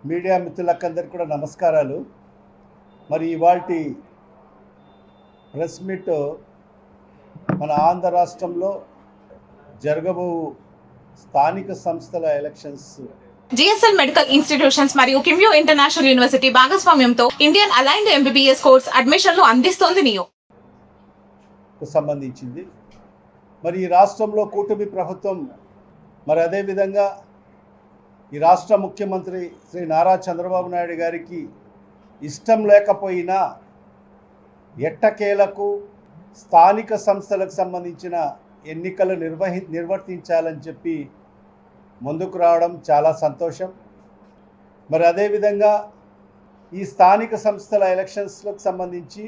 Media మిత్రులకందరికీ కూడా నమస్కారాలు. మరి ఇవాల్టి ప్రెస్ మీట్ మన ఆంధ్ర రాష్ట్రంలో జరగబో స్థానిక సంస్థల ఎలక్షన్స్ జిఎస్ఎల్ మెడికల్ ఇన్స్టిట్యూషన్స్ మరియు కిమ్యూ ఇంటర్నేషనల్ యూనివర్సిటీ భాగస్వామ్యంతో ఇండియన్ అలైన్డ్ ఎంబీబీఎస్ కోర్స్ అడ్మిషన్లు అందిస్తోంది నియో సంబంధించింది. మరి ఈ రాష్ట్రంలో కూటమి ప్రభుత్వం మరి అదేవిధంగా ఈ రాష్ట్ర ముఖ్యమంత్రి శ్రీ నారా చంద్రబాబు నాయుడు గారికి ఇష్టం లేకపోయినా ఎట్టకేలకు స్థానిక సంస్థలకు సంబంధించిన ఎన్నికలు నిర్వర్తించాలని చెప్పి ముందుకు రావడం చాలా సంతోషం. మరి అదేవిధంగా ఈ స్థానిక సంస్థల ఎలక్షన్స్లకు సంబంధించి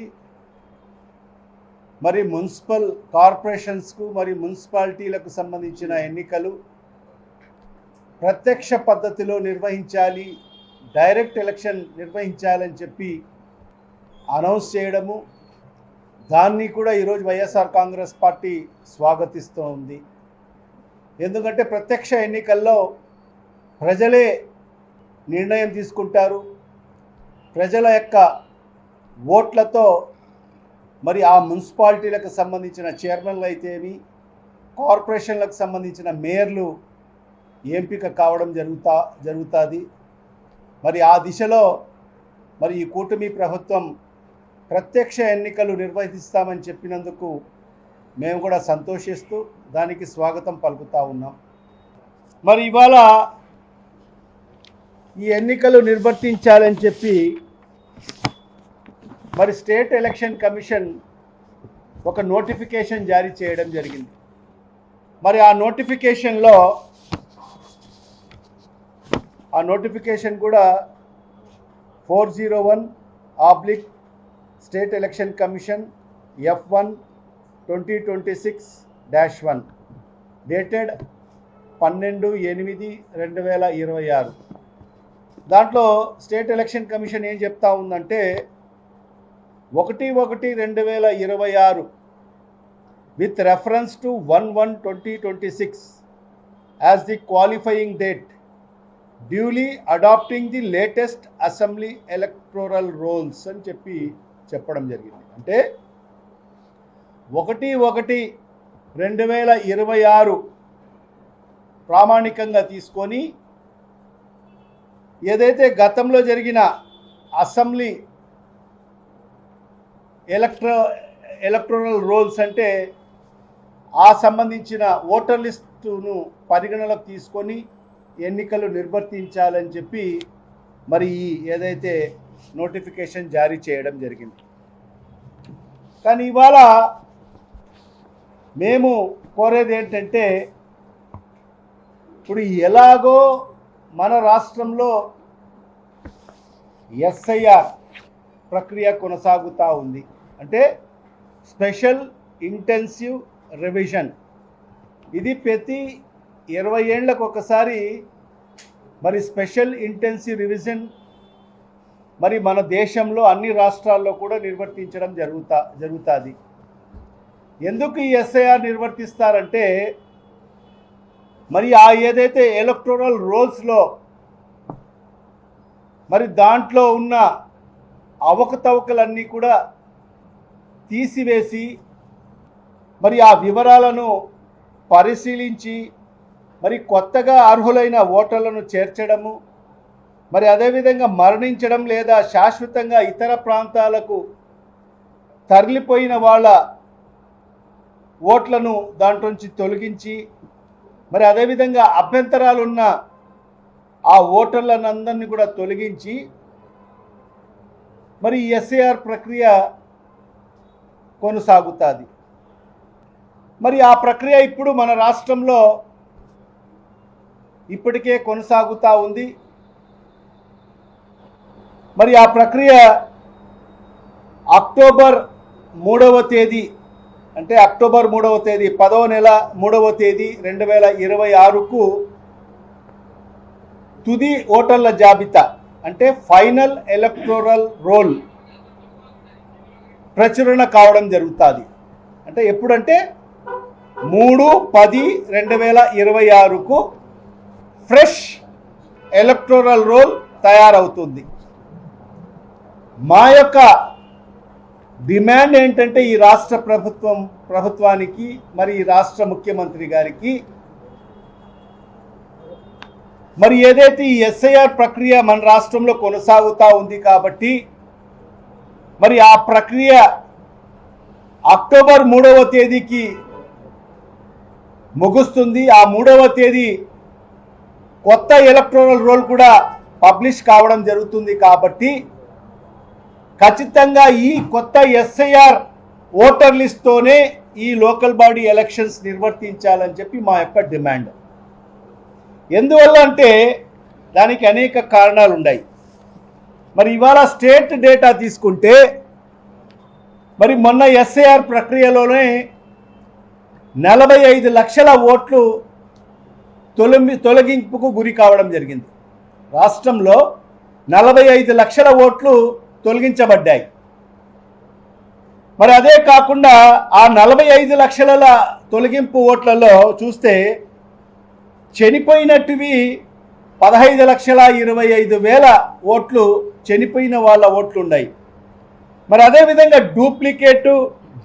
మరి మున్సిపల్ కార్పొరేషన్స్కు మరి మున్సిపాలిటీలకు సంబంధించిన ఎన్నికలు ప్రత్యక్ష పద్ధతిలో నిర్వహించాలి, డైరెక్ట్ ఎలక్షన్ నిర్వహించాలని చెప్పి అనౌన్స్ చేయడము, దాన్ని కూడా ఈరోజు వైఎస్ఆర్ కాంగ్రెస్ పార్టీ స్వాగతిస్తూ ఉంది. ఎందుకంటే ప్రత్యక్ష ఎన్నికల్లో ప్రజలే నిర్ణయం తీసుకుంటారు. ప్రజల యొక్క ఓట్లతో మరి ఆ మున్సిపాలిటీలకు సంబంధించిన చైర్మన్లు అయితేమి, కార్పొరేషన్లకు సంబంధించిన మేయర్లు ఎంపిక కావడం జరుగుతుంది. మరి ఆ దిశలో మరి ఈ కూటమి ప్రభుత్వం ప్రత్యక్ష ఎన్నికలు నిర్వహిస్తామని చెప్పినందుకు మేము కూడా సంతోషిస్తూ దానికి స్వాగతం పలుకుతూ ఉన్నాం. మరి ఇవాళ ఈ ఎన్నికలు నిర్వర్తించాలని చెప్పి మరి స్టేట్ ఎలక్షన్ కమిషన్ ఒక నోటిఫికేషన్ జారీ చేయడం జరిగింది. మరి ఆ నోటిఫికేషన్ కూడా 401/, state election commission F1/2026-1 dated 12/8/2026. దాంట్లో స్టేట్ ఎలక్షన్ కమిషన్ ఏం చెప్తా ఉందంటే 1/1/2026 with reference to 1/1/2026 as the qualifying date, duly adapting the latest assembly electoral rolls అని చెప్పడం జరిగింది. అంటే 1/1/2026 ప్రామాణికంగా తీసుకొని ఏదైతే గతంలో జరిగిన అసెంబ్లీ ఎలక్టోరల్ రోల్స్ అంటే ఆ సంబంధించిన ఓటర్ లిస్టును పరిగణలోకి తీసుకొని ఎన్నికలు నిర్వర్తించాలని చెప్పి మరి ఏదైతే నోటిఫికేషన్ జారీ చేయడం జరిగింది. కానీ ఇవాళ మేము కోరేది ఏంటంటే, ఇప్పుడు ఎలాగో మన రాష్ట్రంలో ఎస్ఐఆర్ ప్రక్రియ కొనసాగుతూ ఉంది. అంటే స్పెషల్ ఇంటెన్సివ్ రివిజన్, ఇది ప్రతి 20 ఏళ్లకు ఒకసారి మరి స్పెషల్ ఇంటెన్సివ్ రివిజన్ మరి మన దేశంలో అన్ని రాష్ట్రాల్లో కూడా నిర్వర్తించడం జరుగుతుంది. ఎందుకు ఈ ఎస్ఐఆర్ నిర్వర్తిస్తారంటే, మరి ఆ ఏదైతే ఎలక్టోరల్ రోల్స్లో మరి దాంట్లో ఉన్న అవకతవకలన్నీ కూడా తీసివేసి మరి ఆ వివరాలను పరిశీలించి మరి కొత్తగా అర్హులైన ఓటర్లను చేర్చడము, మరి అదేవిధంగా మరణించడం లేదా శాశ్వతంగా ఇతర ప్రాంతాలకు తరలిపోయిన వాళ్ళ ఓట్లను దాంట్లోంచి తొలగించి, మరి అదేవిధంగా అభ్యంతరాలున్న ఆ ఓటర్లనందరినీ కూడా తొలగించి మరి ఎస్ఐఆర్ ప్రక్రియ కొనసాగుతుంది. మరి ఆ ప్రక్రియ ఇప్పుడు మన రాష్ట్రంలో ఇప్పటికే కొనసాగుతూ ఉంది. మరి ఆ ప్రక్రియ అక్టోబర్ 3వ తేదీ, అంటే అక్టోబర్ 3వ తేదీ 10వ నెల 3వ తేదీ 2026కు తుది ఓటర్ల జాబితా, అంటే ఫైనల్ ఎలక్టోరల్ రోల్ ప్రచురణ కావడం జరుగుతుంది. అంటే ఎప్పుడంటే 3/10/2026కు ఫ్రెష్ ఎలక్టోరల్ రోల్ తయారవుతుంది. మా యొక్క డిమాండ్ ఏంటంటే ఈ రాష్ట్ర ప్రభుత్వానికి మరి ఈ రాష్ట్ర ముఖ్యమంత్రి గారికి మరి ఏదైతే ఈ ఎస్ఐఆర్ ప్రక్రియ మన రాష్ట్రంలో కొనసాగుతూ ఉంది కాబట్టి మరి ఆ ప్రక్రియ అక్టోబర్ 3వ తేదీకి ముగుస్తుంది. ఆ 3వ తేదీ కొత్త ఎలక్టోరల్ రోల్ కూడా పబ్లిష్ కావడం జరుగుతుంది. కాబట్టి ఖచ్చితంగా ఈ కొత్త ఎస్ఐఆర్ ఓటర్ లిస్ట్తోనే ఈ లోకల్ బాడీ ఎలక్షన్స్ నిర్వర్తించాలని చెప్పి మా యొక్క డిమాండ్. ఎందువల్ల అంటే దానికి అనేక కారణాలు ఉన్నాయి. మరి ఇవాళ స్టేట్ డేటా తీసుకుంటే మరి మొన్న ఎస్ఐఆర్ ప్రక్రియలోనే 45 లక్షల ఓట్లు తొలగింపుకు గురి కావడం జరిగింది. రాష్ట్రంలో 45 లక్షల ఓట్లు తొలగించబడ్డాయి. మరి అదే కాకుండా ఆ 45 లక్షల తొలగింపు ఓట్లలో చూస్తే చనిపోయినట్టువి 15,25,000 ఓట్లు చనిపోయిన వాళ్ళ ఓట్లు ఉన్నాయి. మరి అదేవిధంగా డూప్లికేటు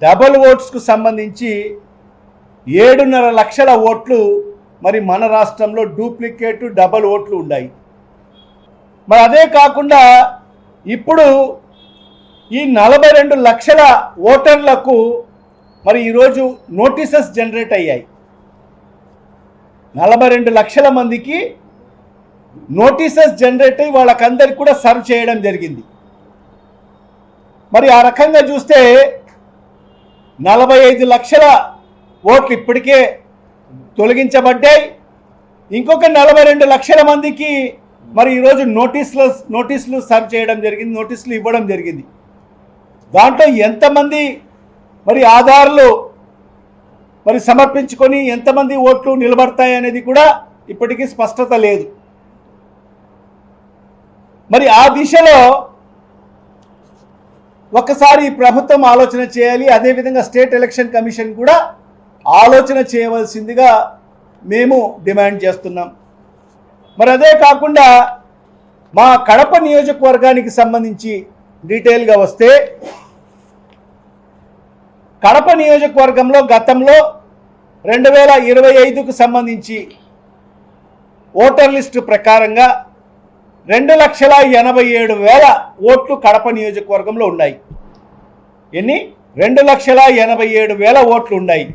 డబల్ ఓట్స్కు సంబంధించి 7.5 లక్షల ఓట్లు మరి మన రాష్ట్రంలో డూప్లికేటు డబల్ ఓట్లు ఉన్నాయి. మరి అదే కాకుండా ఇప్పుడు ఈ 42 లక్షల ఓటర్లకు మరి ఈరోజు నోటీసెస్ జనరేట్ అయ్యాయి. 42 లక్షల మందికి నోటీసెస్ జనరేట్ అయ్యి వాళ్ళకందరికీ కూడా సర్వ్ చేయడం జరిగింది. మరి ఆ రకంగా చూస్తే 45 లక్షల ఓట్లు ఇప్పటికే తొలగించబడ్డాయి. ఇంకొక 42 లక్షల మందికి మరి ఈరోజు నోటీసులు సర్వ్ చేయడం జరిగింది, నోటీసులు ఇవ్వడం జరిగింది. దాంట్లో ఎంతమంది మరి ఆధార్లు మరి సమర్పించుకొని ఎంతమంది ఓట్లు నిలబడతాయి అనేది కూడా ఇప్పటికీ స్పష్టత లేదు. మరి ఆ దిశలో ఒకసారి ప్రభుత్వం ఆలోచన చేయాలి. అదేవిధంగా స్టేట్ ఎలక్షన్ కమిషన్ కూడా ఆలోచన చేయవలసిందిగా మేము డిమాండ్ చేస్తున్నాం. మరి అదే కాకుండా మా కడప నియోజకవర్గానికి సంబంధించి డీటెయిల్గా వస్తే కడప నియోజకవర్గంలో గతంలో 2025కు సంబంధించి ఓటర్ లిస్టు ప్రకారంగా 2,87,000 ఓట్లు కడప నియోజకవర్గంలో ఉన్నాయి. ఎన్ని? 2,87,000 ఓట్లు ఉన్నాయి.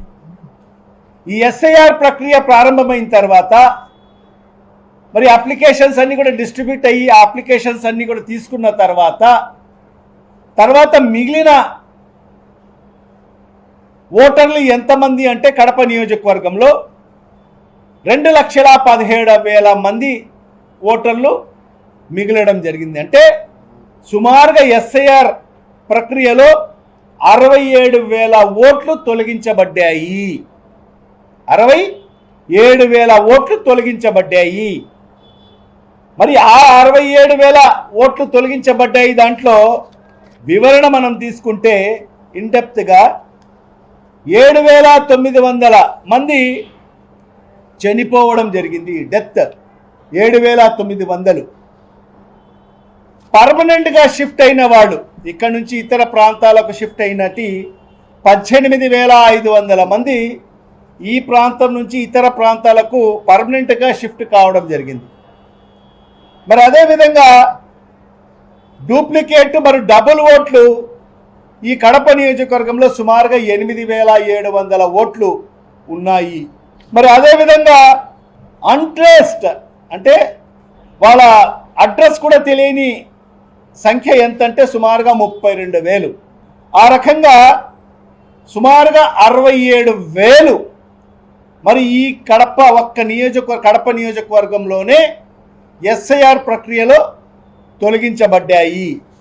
ఈ ఎస్ఐఆర్ ప్రక్రియ ప్రారంభమైన తర్వాత మరి అప్లికేషన్స్ అన్నీ కూడా డిస్ట్రిబ్యూట్ అయ్యి ఆ అప్లికేషన్స్ అన్నీ కూడా తీసుకున్న తర్వాత మిగిలిన ఓటర్లు ఎంతమంది అంటే కడప నియోజకవర్గంలో 2,17,000 మంది ఓటర్లు మిగిలడం జరిగింది. అంటే సుమారుగా ఎస్ఐఆర్ ప్రక్రియలో 67,000 ఓట్లు తొలగించబడ్డాయి. 67,000 ఓట్లు తొలగించబడ్డాయి. మరి ఆ 67,000 ఓట్లు తొలగించబడ్డాయి. దాంట్లో వివరణ మనం తీసుకుంటే ఇన్డెప్త్గా 7,900 మంది చనిపోవడం జరిగింది. డెత్ 7,900. పర్మనెంట్గా షిఫ్ట్ అయిన వాళ్ళు ఇక్కడ నుంచి ఇతర ప్రాంతాలకు షిఫ్ట్ అయినట్టు 18,500 మంది ఈ ప్రాంతం నుంచి ఇతర ప్రాంతాలకు పర్మనెంట్గా షిఫ్ట్ కావడం జరిగింది. మరి అదేవిధంగా డూప్లికేట్ మరి డబుల్ ఓట్లు ఈ కడప నియోజకవర్గంలో సుమారుగా 8,700 ఓట్లు ఉన్నాయి. మరి అదేవిధంగా అన్ట్రేస్డ్ అంటే వాళ్ళ అడ్రస్ కూడా తెలియని సంఖ్య ఎంత అంటే సుమారుగా 32,000. ఆ రకంగా సుమారుగా 67,000 మరి ఈ కడప నియోజకవర్గంలోనే ఎస్ఐఆర్ ప్రక్రియలో తొలగించబడ్డాయి.